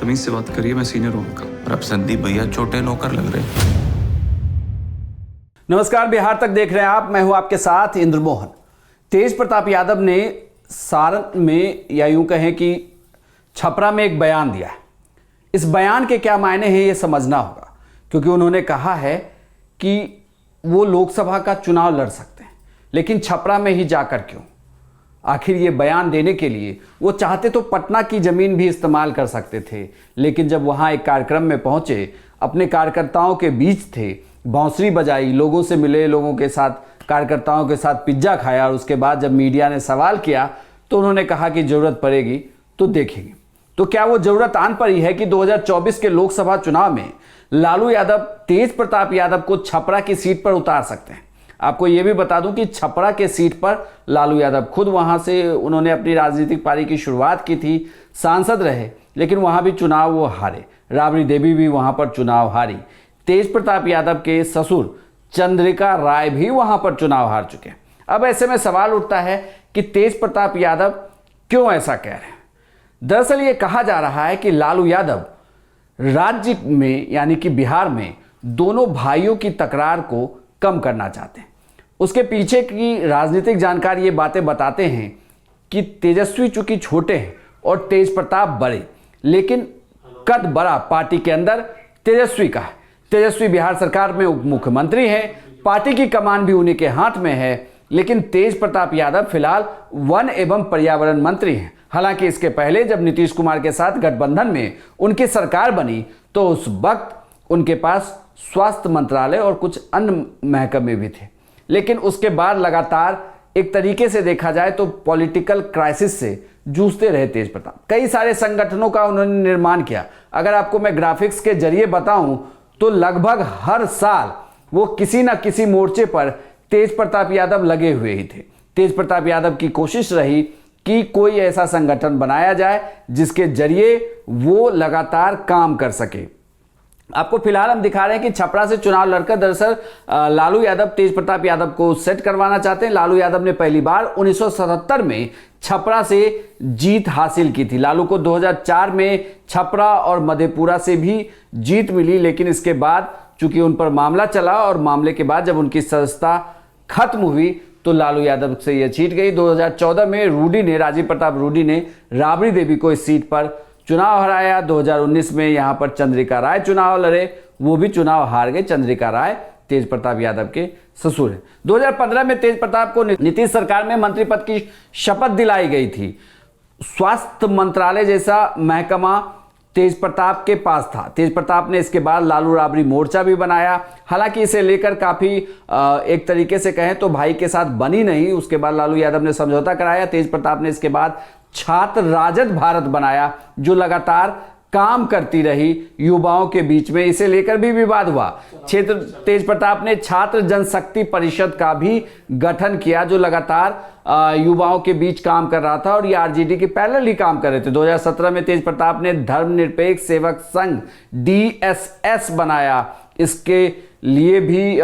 तमीज से बात करिए, मैं सीनियर हूं उनका। और अब संदीप भैया छोटे नौकर लग रहे हैं। नमस्कार, बिहार तक देख रहे हैं आप। मैं हूं आपके साथ इंद्र मोहन। तेज प्रताप यादव ने सारण में, या यूं कहें कि छपरा में एक बयान दिया है। इस बयान के क्या मायने हैं ये समझना होगा, क्योंकि उन्होंने कहा है कि वो लोकसभा का चुनाव लड़ सकते हैं, लेकिन छपरा में ही जाकर क्यों? आखिर ये बयान देने के लिए वो चाहते तो पटना की ज़मीन भी इस्तेमाल कर सकते थे, लेकिन जब वहाँ एक कार्यक्रम में पहुँचे, अपने कार्यकर्ताओं के बीच थे, बांसुरी बजाई, लोगों से मिले, लोगों के साथ, कार्यकर्ताओं के साथ पिज्ज़ा खाया, और उसके बाद जब मीडिया ने सवाल किया तो उन्होंने कहा कि ज़रूरत पड़ेगी तो देखेंगे। तो क्या वो ज़रूरत आन पड़ी है कि 2024 के लोकसभा चुनाव में लालू यादव तेज प्रताप यादव को छपरा की सीट पर उतार सकते हैं? आपको ये भी बता दूं कि छपरा के सीट पर लालू यादव खुद वहां से उन्होंने अपनी राजनीतिक पारी की शुरुआत की थी, सांसद रहे, लेकिन वहां भी चुनाव वो हारे। राबड़ी देवी भी वहां पर चुनाव हारी। तेज प्रताप यादव के ससुर चंद्रिका राय भी वहां पर चुनाव हार चुके हैं। अब ऐसे में सवाल उठता है कि तेज प्रताप यादव क्यों ऐसा कह रहे हैं। दरअसल ये कहा जा रहा है कि लालू यादव राज्य में, यानी कि बिहार में, दोनों भाइयों की तकरार को कम करना चाहते हैं। उसके पीछे की राजनीतिक जानकारी ये बातें बताते हैं कि तेजस्वी चूंकि छोटे हैं और तेज प्रताप बड़े, लेकिन कद बड़ा पार्टी के अंदर तेजस्वी का है। तेजस्वी बिहार सरकार में उप मुख्यमंत्री हैं, पार्टी की कमान भी उन्हीं के हाथ में है, लेकिन तेज प्रताप यादव फिलहाल वन एवं पर्यावरण मंत्री हैं। हालांकि इसके पहले जब नीतीश कुमार के साथ गठबंधन में उनकी सरकार बनी तो उस वक्त उनके पास स्वास्थ्य मंत्रालय और कुछ अन्य महकमे भी थे, लेकिन उसके बाद लगातार एक तरीके से देखा जाए तो पॉलिटिकल क्राइसिस से जूझते रहे तेज प्रताप। कई सारे संगठनों का उन्होंने निर्माण किया। अगर आपको मैं ग्राफिक्स के जरिए बताऊं तो लगभग हर साल वो किसी न किसी मोर्चे पर तेज प्रताप यादव लगे हुए ही थे। तेज प्रताप यादव की कोशिश रही कि कोई ऐसा संगठन बनाया जाए जिसके जरिए वो लगातार काम कर सके। आपको फिलहाल हम दिखा रहे हैं कि छपरा से चुनाव लड़कर दरअसल लालू यादव तेज प्रताप यादव को सेट करवाना चाहते हैं। लालू यादव ने पहली बार 1977 में छपरा से जीत हासिल की थी। लालू को 2004 में छपरा और मधेपुरा से भी जीत मिली, लेकिन इसके बाद चूंकि उन पर मामला चला और मामले के बाद जब उनकी सदस्यता खत्म हुई तो लालू यादव से यह जीत गई। 2014 में राजीव प्रताप रूडी ने राबड़ी देवी को इस सीट पर चुनाव हराया। 2019 में यहां पर चंद्रिका राय चुनाव लड़े, वो भी चुनाव हार गए। चंद्रिका राय तेज प्रताप यादव के ससुर हैं। 2015 में तेज प्रताप को नीतीश सरकार में मंत्री पद की शपथ दिलाई गई थी। स्वास्थ्य मंत्रालय जैसा महकमा तेज प्रताप के पास था। तेज प्रताप ने इसके बाद लालू राबड़ी मोर्चा भी बनाया। हालांकि इसे लेकर काफी एक तरीके से कहें तो भाई के साथ बनी नहीं। उसके बाद लालू यादव ने समझौता कराया। तेज प्रताप ने इसके बाद छात्र राजद भारत बनाया, जो लगातार काम करती रही युवाओं के बीच में। इसे लेकर भी विवाद हुआ। तेज प्रताप ने छात्र जनशक्ति परिषद का भी गठन किया, जो लगातार युवाओं के बीच काम कर रहा था, और ये आरजेडी के पैरेलल ही काम कर रहे थे। 2017 में तेज प्रताप ने धर्मनिरपेक्ष सेवक संघ DSS बनाया। इसके लिए भी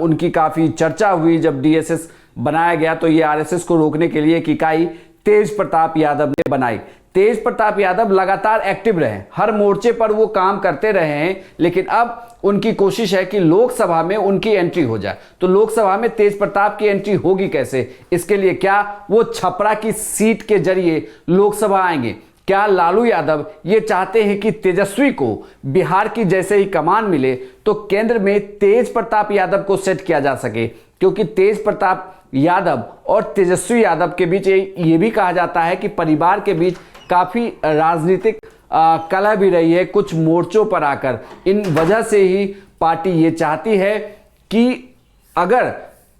उनकी काफी चर्चा हुई। जब DSS बनाया गया तो ये RSS को रोकने के लिए एक इकाई तेज प्रताप यादव ने बनाई। तेज प्रताप यादव लगातार एक्टिव रहे, हर मोर्चे पर वो काम करते रहे हैं, लेकिन अब उनकी कोशिश है कि लोकसभा में उनकी एंट्री हो जाए। तो लोकसभा में तेज प्रताप की एंट्री होगी कैसे? इसके लिए क्या वो छपरा की सीट के जरिए लोकसभा आएंगे? क्या लालू यादव ये चाहते हैं कि तेजस्वी को बिहार की जैसे ही कमान मिले तो केंद्र में तेज प्रताप यादव को सेट किया जा सके? क्योंकि तेज प्रताप यादव और तेजस्वी यादव के बीच ये भी कहा जाता है कि परिवार के बीच काफी राजनीतिक कलह भी रही है कुछ मोर्चों पर आकर। इन वजह से ही पार्टी ये चाहती है कि अगर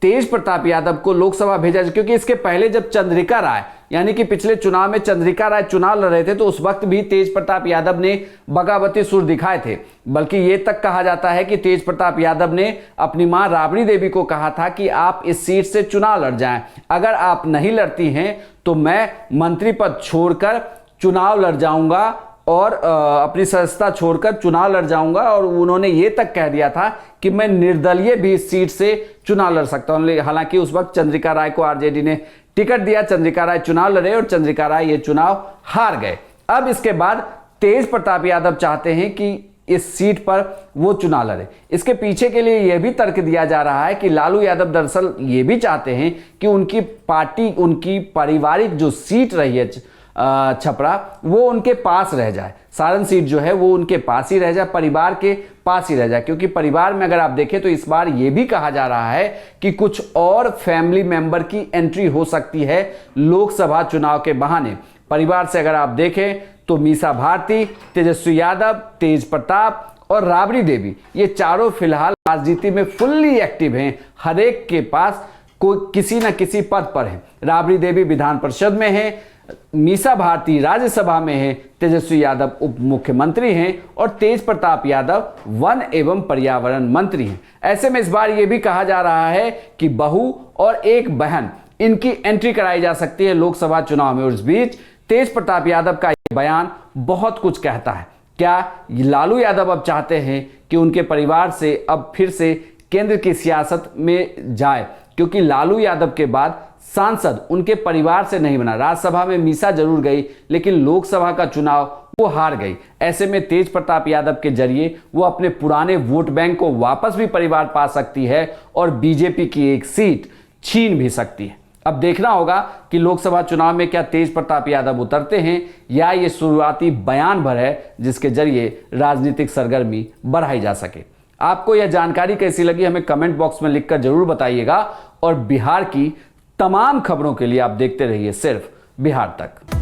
तेज प्रताप यादव को लोकसभा भेजा जाए, क्योंकि इसके पहले जब चंद्रिका राय, यानी कि पिछले चुनाव में चंद्रिका राय चुनाव लड़ रहे थे, तो उस वक्त भी तेज प्रताप यादव ने बगावती सुर दिखाए थे। बल्कि ये तक कहा जाता है कि तेज प्रताप यादव ने अपनी मां राबड़ी देवी को कहा था कि आप इस सीट से चुनाव लड़ जाएं, अगर आप नहीं लड़ती हैं तो मैं मंत्री पद छोड़कर चुनाव लड़ जाऊंगा और अपनी सदस्यता छोड़कर चुनाव लड़ जाऊंगा। और उन्होंने ये तक कह दिया था कि मैं निर्दलीय भी इस सीट से चुनाव लड़ सकता हूं। हालांकि उस वक्त चंद्रिका राय को आरजेडी ने टिकट दिया, चंद्रिका राय चुनाव लड़े और चंद्रिका राय ये चुनाव हार गए। अब इसके बाद तेज प्रताप यादव चाहते हैं कि इस सीट पर वो चुनाव लड़े। इसके पीछे के लिए यह भी तर्क दिया जा रहा है कि लालू यादव दरअसल ये भी चाहते हैं कि उनकी पार्टी, उनकी पारिवारिक जो सीट रही है छपरा, वो उनके पास रह जाए। सारण सीट जो है वो उनके पास ही रह जाए, परिवार के पास ही रह जाए। क्योंकि परिवार में अगर आप देखें तो इस बार ये भी कहा जा रहा है कि कुछ और फैमिली मेंबर की एंट्री हो सकती है लोकसभा चुनाव के बहाने। परिवार से अगर आप देखें तो मीसा भारती, तेजस्वी यादव, तेज प्रताप और राबड़ी देवी, ये चारों फिलहाल राजनीति में फुल्ली एक्टिव हैं। हर एक के पास कोई किसी न किसी पद पर है। राबड़ी देवी विधान परिषद में है, मीसा भारती राज्यसभा में है, तेजस्वी यादव उप मुख्यमंत्री हैं और तेज प्रताप यादव वन एवं पर्यावरण मंत्री हैं। ऐसे में इस बार यह भी कहा जा रहा है कि बहू और एक बहन, इनकी एंट्री कराई जा सकती है लोकसभा चुनाव में। और इस बीच तेज प्रताप यादव का यह बयान बहुत कुछ कहता है। क्या लालू यादव अब चाहते हैं कि उनके परिवार से अब फिर से केंद्र की सियासत में जाए? क्योंकि लालू यादव के बाद सांसद उनके परिवार से नहीं बना। राज्यसभा में मीसा जरूर गई, लेकिन लोकसभा का चुनाव वो हार गई। ऐसे में तेज प्रताप यादव के जरिए वो अपने पुराने वोट बैंक को वापस भी परिवार पा सकती है और बीजेपी की एक सीट छीन भी सकती है। अब देखना होगा कि लोकसभा चुनाव में क्या तेज प्रताप यादव उतरते हैं या ये शुरुआती बयान भर है जिसके जरिए राजनीतिक सरगर्मी बढ़ाई जा सके। आपको यह जानकारी कैसी लगी हमें कमेंट बॉक्स में लिखकर जरूर बताइएगा। और बिहार की तमाम खबरों के लिए आप देखते रहिए सिर्फ बिहार तक।